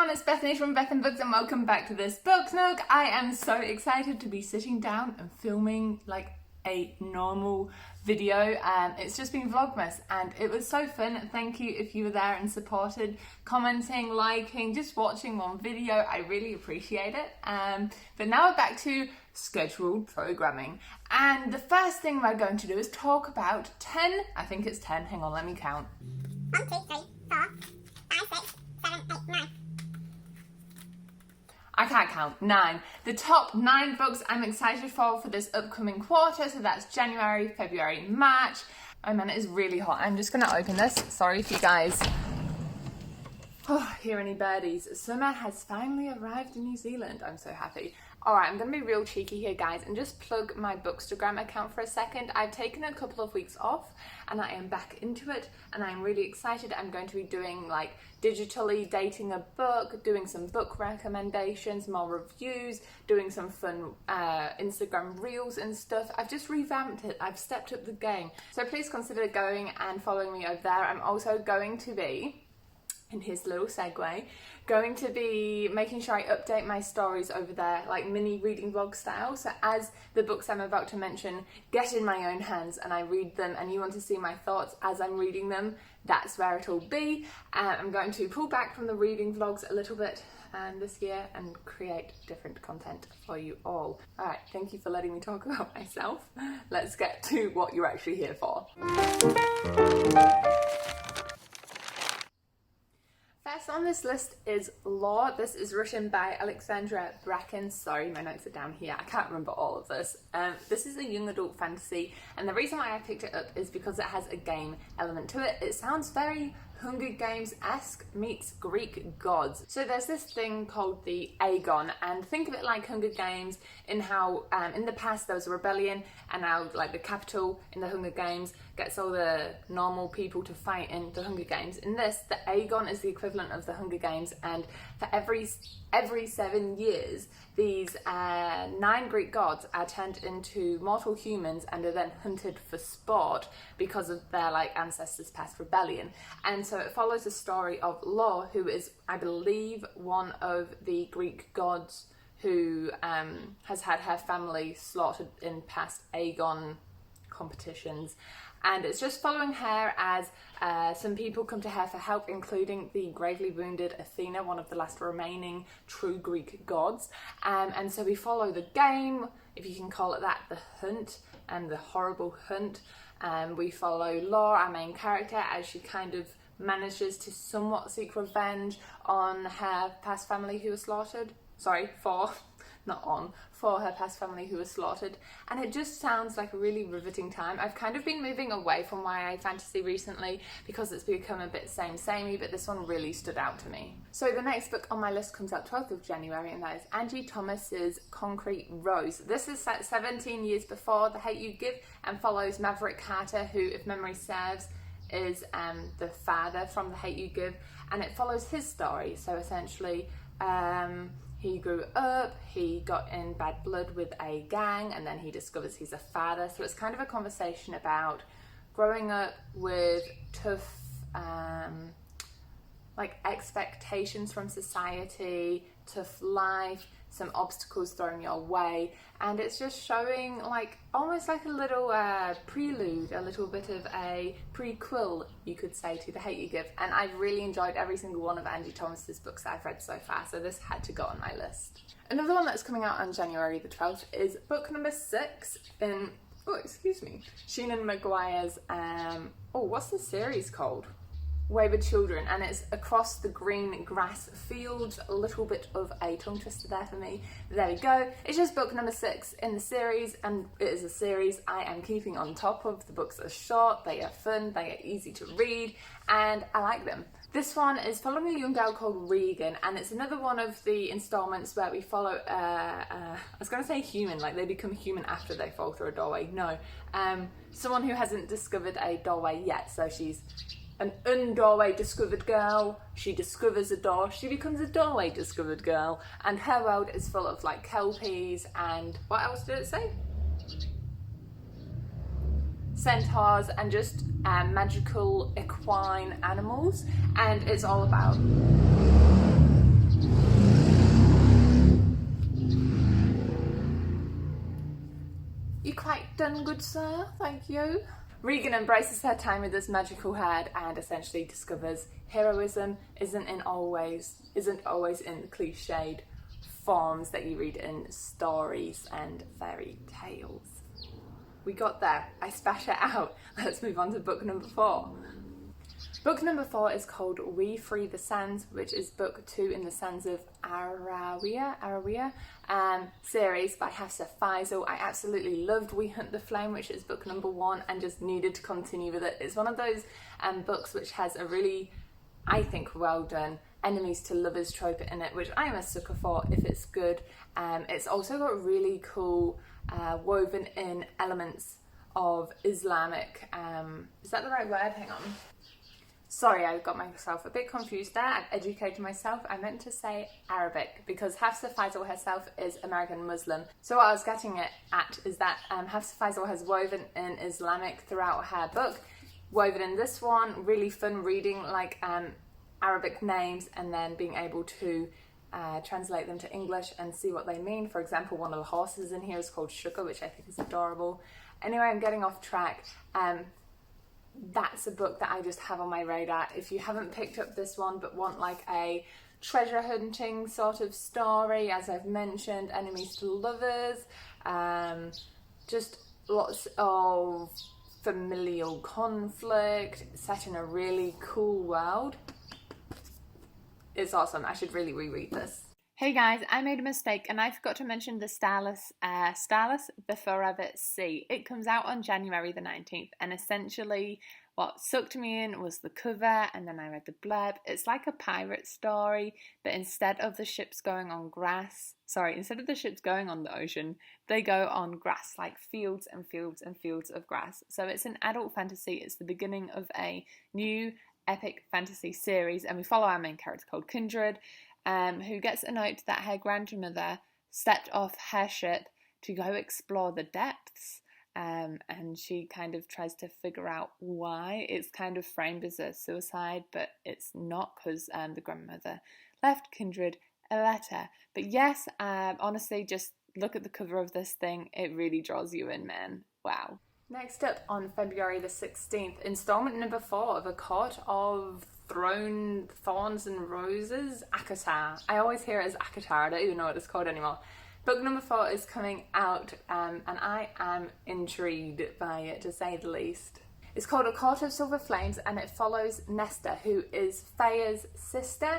everyone, it's Bethany from Beth and Books and welcome back to this Book Nook. I am so excited to be sitting down and filming like a normal video. It's just been vlogmas and it was so fun. Thank you if you were there and supported, commenting, liking, just watching one video. I really appreciate it. But now we're back to scheduled programming, and the first thing we're going to do is talk about 10, I think it's 10, hang on, let me count. 1, 2, 3, 4, 5, 6, 7, 8, 9. I can't count. 9. The top 9 books I'm excited for this upcoming quarter. So that's January, February, March. Oh man, it is really hot. I'm just going to open this. Sorry if you guys hear any birdies. Summer has finally arrived in New Zealand. I'm so happy. Alright, I'm going to be real cheeky here, guys, and just plug my Bookstagram account for a second. I've taken a couple of weeks off and I am back into it and I'm really excited. I'm going to be doing like digitally dating a book, doing some book recommendations, more reviews, doing some fun Instagram reels and stuff. I've just revamped it. I've stepped up the game. So please consider going and following me over there. I'm also going to be, and here's a little segue, going to be making sure I update my stories over there, like mini reading vlog style. So as the books I'm about to mention get in my own hands and I read them and you want to see my thoughts as I'm reading them, that's where it'll be. I'm going to pull back from the reading vlogs a little bit this year and create different content for you all. Alright, thank you for letting me talk about myself. Let's get to what you're actually here for. First on this list is Law. This is written by Alexandra Bracken. Sorry, my notes are down here. I can't remember all of this. This is a young adult fantasy, and the reason why I picked it up is because it has a game element to it. It sounds very Hunger Games-esque meets Greek gods. So there's this thing called the Aegon, and think of it like Hunger Games in how in the past there was a rebellion and now like the capital in the Hunger Games gets all the normal people to fight in the Hunger Games. In this, the Aegon is the equivalent of the Hunger Games, and for every 7 years these 9 Greek gods are turned into mortal humans and are then hunted for sport because of their like ancestors' past rebellion. And so it follows the story of Law, who is, I believe, one of the Greek gods who has had her family slaughtered in past Aegon competitions. And it's just following her as some people come to her for help, including the gravely wounded Athena, one of the last remaining true Greek gods. And so we follow the game, if you can call it that, the hunt, and the horrible hunt. We follow Law, our main character, as she kind of manages to somewhat seek revenge on her past family who was slaughtered. Sorry, for her past family who was slaughtered. And it just sounds like a really riveting time. I've kind of been moving away from YA fantasy recently because it's become a bit samey, but this one really stood out to me. So the next book on my list comes out 12th of January, and that is Angie Thomas's Concrete Rose. This is set 17 years before The Hate You Give and follows Maverick Carter, who, if memory serves, is the father from The Hate You Give, and it follows his story. So essentially, he grew up, he got in bad blood with a gang, and then he discovers he's a father. So it's kind of a conversation about growing up with tough like expectations from society, tough life, some obstacles thrown your way, and it's just showing like almost like a little prelude, a little bit of a prequel, you could say, to The Hate You Give. And I've really enjoyed every single one of Angie Thomas's books that I've read so far, so this had to go on my list. Another one that's coming out on January the 12th is book number 6 in Sheenan Maguire's what's the series called? Wayward Children, and it's across the green grass fields. A little bit of a tongue twister there for me. There we go. It's just book number 6 in the series, and it is a series I am keeping on top of. The books are short, they are fun, they are easy to read, and I like them. This one is following a young girl called Regan, and it's another one of the installments where we follow, I was going to say human, like they become human after they fall through a doorway. No, someone who hasn't discovered a doorway yet, so she's an undoorway discovered girl, she discovers a door, she becomes a doorway discovered girl, and her world is full of like kelpies and what else did it say? Centaurs and just magical equine animals, and it's all about done, good sir, thank you. Regan embraces her time with this magical head and essentially discovers heroism isn't always in the cliched forms that you read in stories and fairy tales. We got there. I spat it out. Let's move on to book number 4. Book number 4 is called We Free the Sands, which is book 2 in the Sands of Arawiya series by Hafsa Faisal. I absolutely loved We Hunt the Flame, which is book number 1, and just needed to continue with it. It's one of those books which has a really, I think, well done enemies to lovers trope in it, which I am a sucker for if it's good. It's also got really cool woven in elements of Islamic, is that the right word? Hang on. Sorry, I got myself a bit confused there. I've educated myself. I meant to say Arabic because Hafsa Faisal herself is American Muslim. So what I was getting at is that Hafsa Faisal has woven in Islamic throughout her book. Woven in this one, really fun reading like Arabic names and then being able to translate them to English and see what they mean. For example, one of the horses in here is called Sugar, which I think is adorable. Anyway, I'm getting off track. That's a book that I just have on my radar. If you haven't picked up this one but want like a treasure hunting sort of story, as I've mentioned, enemies to lovers, just lots of familial conflict set in a really cool world, it's awesome. I should really reread this. Hey guys, I made a mistake and I forgot to mention the Starless, the Forever Sea. It comes out on January the 19th, and essentially what sucked me in was the cover, and then I read the blurb. It's like a pirate story, but instead of the ships going on the ocean, they go on grass, like fields and fields and fields of grass. So it's an adult fantasy. It's the beginning of a new epic fantasy series, and we follow our main character called Kindred, who gets a note that her grandmother stepped off her ship to go explore the depths, and she kind of tries to figure out why. It's kind of framed as a suicide, but it's not, because the grandmother left Kindred a letter. But yes, honestly, just look at the cover of this thing. It really draws you in, man. Wow. Next up, on February the 16th, installment number 4 of A Court of Thorns and Roses, ACOTAR. I always hear it as ACOTAR, I don't even know what it's called anymore. Book number 4 is coming out, and I am intrigued by it, to say the least. It's called A Court of Silver Flames, and it follows Nesta, who is Feya's sister.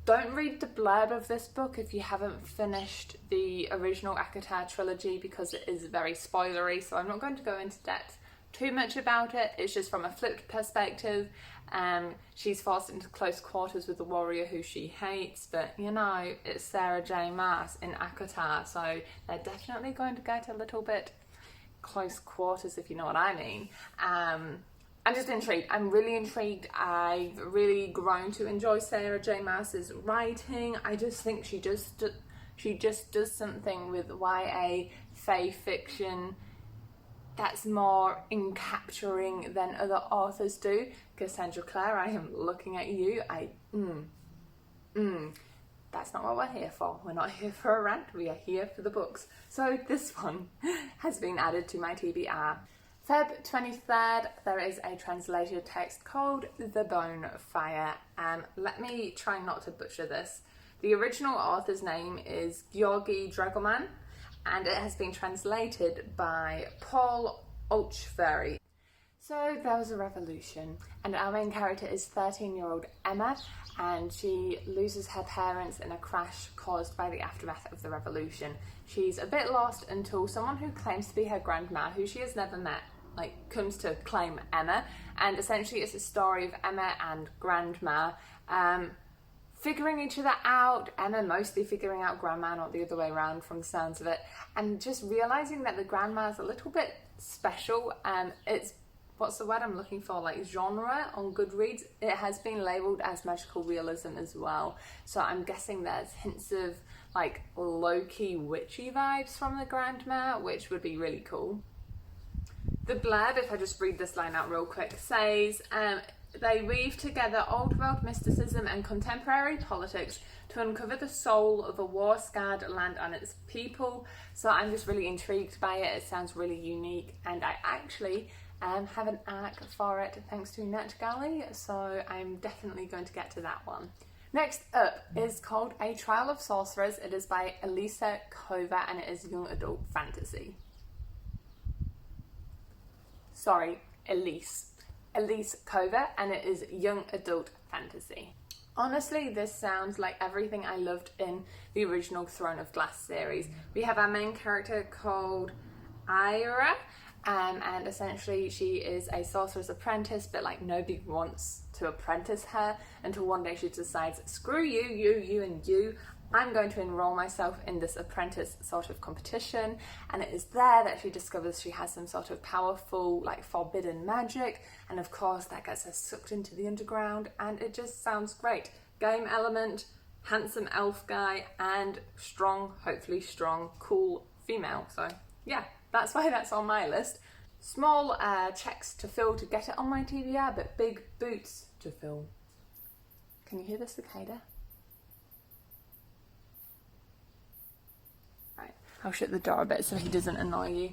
Don't read the blurb of this book if you haven't finished the original ACOTAR trilogy, because it is very spoilery, so I'm not going to go into depth too much about it. It's just from a flipped perspective. She's forced into close quarters with the warrior who she hates, but you know, it's Sarah J Maas in ACOTAR, so they're definitely going to get a little bit close quarters, if you know what I mean. I'm just intrigued. I'm really intrigued. I've really grown to enjoy Sarah J Maas's writing. I just think she just does something with YA fae fiction that's more encapturing than other authors do. Cassandra Clare, I am looking at you. That's not what we're here for. We're not here for a rant. We are here for the books. So this one has been added to my TBR. Feb 23rd, there is a translated text called The Bone Fire. Let me try not to butcher this. The original author's name is Georgi Dragoman, and it has been translated by Paul Ochvery. So there was a revolution, and our main character is 13-year-old Emma, and she loses her parents in a crash caused by the aftermath of the revolution. She's a bit lost until someone who claims to be her grandma, who she has never met, comes to claim Emma, and essentially it's a story of Emma and grandma figuring each other out. Emma mostly figuring out grandma, not the other way around from the sounds of it, and just realizing that the grandma is a little bit special. It's, what's the word I'm looking for, genre on Goodreads. It has been labelled as magical realism as well, so I'm guessing there's hints of low-key witchy vibes from the grandma, which would be really cool. The blurb, if I just read this line out real quick, says, They weave together old world mysticism and contemporary politics to uncover the soul of a war-scarred land and its people. So I'm just really intrigued by it. It sounds really unique, and I actually have an ARC for it thanks to NetGalley, so I'm definitely going to get to that one. Next up is called A Trial of Sorcerers. It is by Elisa Kova and it is young adult fantasy. Sorry, Elise Kova, and it is young adult fantasy. Honestly, this sounds like everything I loved in the original Throne of Glass series. We have our main character called Ira, and essentially she is a sorcerer's apprentice, but like nobody wants to apprentice her until one day she decides, screw you, you and you, I'm going to enroll myself in this apprentice sort of competition. And it is there that she discovers she has some sort of powerful, like forbidden magic, and of course that gets her sucked into the underground, and it just sounds great. Game element, handsome elf guy, and strong, hopefully strong, cool female. So yeah, that's why that's on my list. Small checks to fill to get it on my TBR, but big boots to fill. Can you hear the cicada? Right, I'll shut the door a bit so he doesn't annoy you.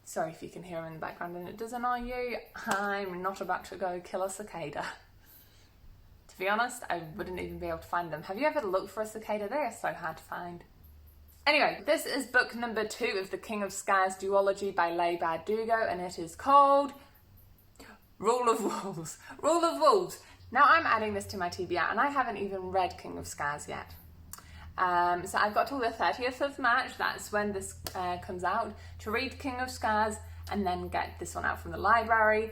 Sorry if you can hear him in the background and it does annoy you. I'm not about to go kill a cicada. To be honest, I wouldn't even be able to find them. Have you ever looked for a cicada? They are so hard to find. Anyway, this is book number 2 of the King of Scars duology by Leigh Bardugo, and it is called Rule of Wolves. Rule of Wolves. Now I'm adding this to my TBR, and I haven't even read King of Scars yet. So I've got till the 30th of March, that's when this comes out, to read King of Scars and then get this one out from the library.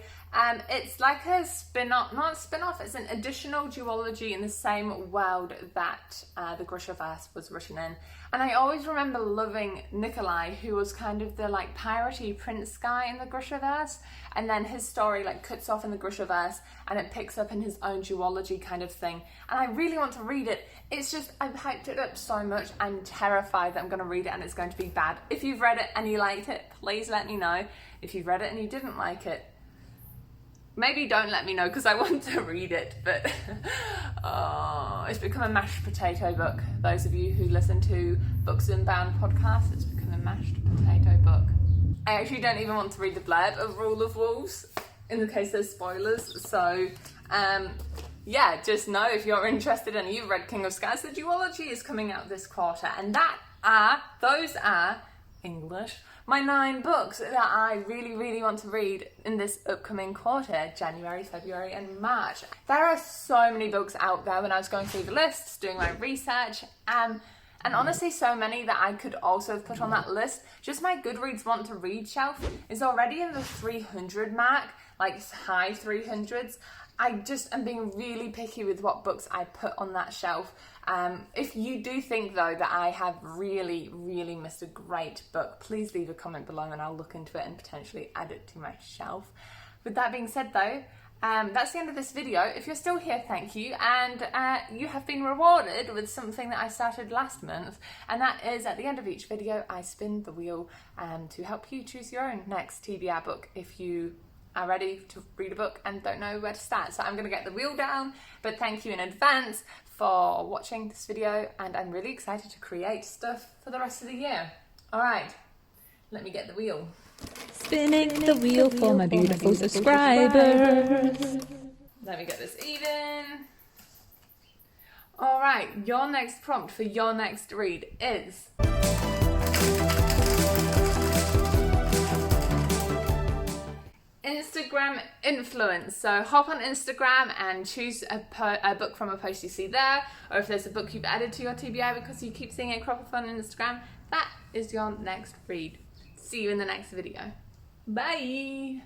It's like a spin-off, not spin-off, it's an additional duology in the same world that the Grishaverse was written in. And I always remember loving Nikolai, who was kind of the like piratey prince guy in the Grishaverse, and then his story like cuts off in the Grishaverse and it picks up in his own duology kind of thing. And I really want to read it. It's just, I've hyped it up so much, I'm terrified that I'm going to read it and it's going to be bad. If you've read it and you liked it, please let me know. If you've read it and you didn't like it, maybe don't let me know because I want to read it, but it's become a mashed potato book. Those of you who listen to Books Unbound podcasts, it's become a mashed potato book. I actually don't even want to read the blurb of Rule of Wolves in the case there's spoilers, so yeah, just know if you're interested and you've read King of Scars, the duology is coming out this quarter, and those are English, my 9 books that I really want to read in this upcoming quarter, January, February and March. There are so many books out there when I was going through the lists, doing my research, and honestly so many that I could also have put on that list. Just my Goodreads want to read shelf is already in the 300 mark, like high 300s. I just am being really picky with what books I put on that shelf. If you do think though that I have really missed a great book, please leave a comment below and I'll look into it and potentially add it to my shelf. With that being said though, that's the end of this video. If you're still here, thank you, and you have been rewarded with something that I started last month, and that is at the end of each video I spin the wheel to help you choose your own next TBR book if you are ready to read a book and don't know where to start. So I'm going to get the wheel down, but thank you in advance for watching this video, and I'm really excited to create stuff for the rest of the year. Alright, let me get the wheel. Spinning the wheel for my beautiful subscribers. Let me get this even. Alright, your next prompt for your next read is Instagram influence. So hop on Instagram and choose a book from a post you see there, or if there's a book you've added to your TBR because you keep seeing it crop up on Instagram, that is your next read. See you in the next video. Bye!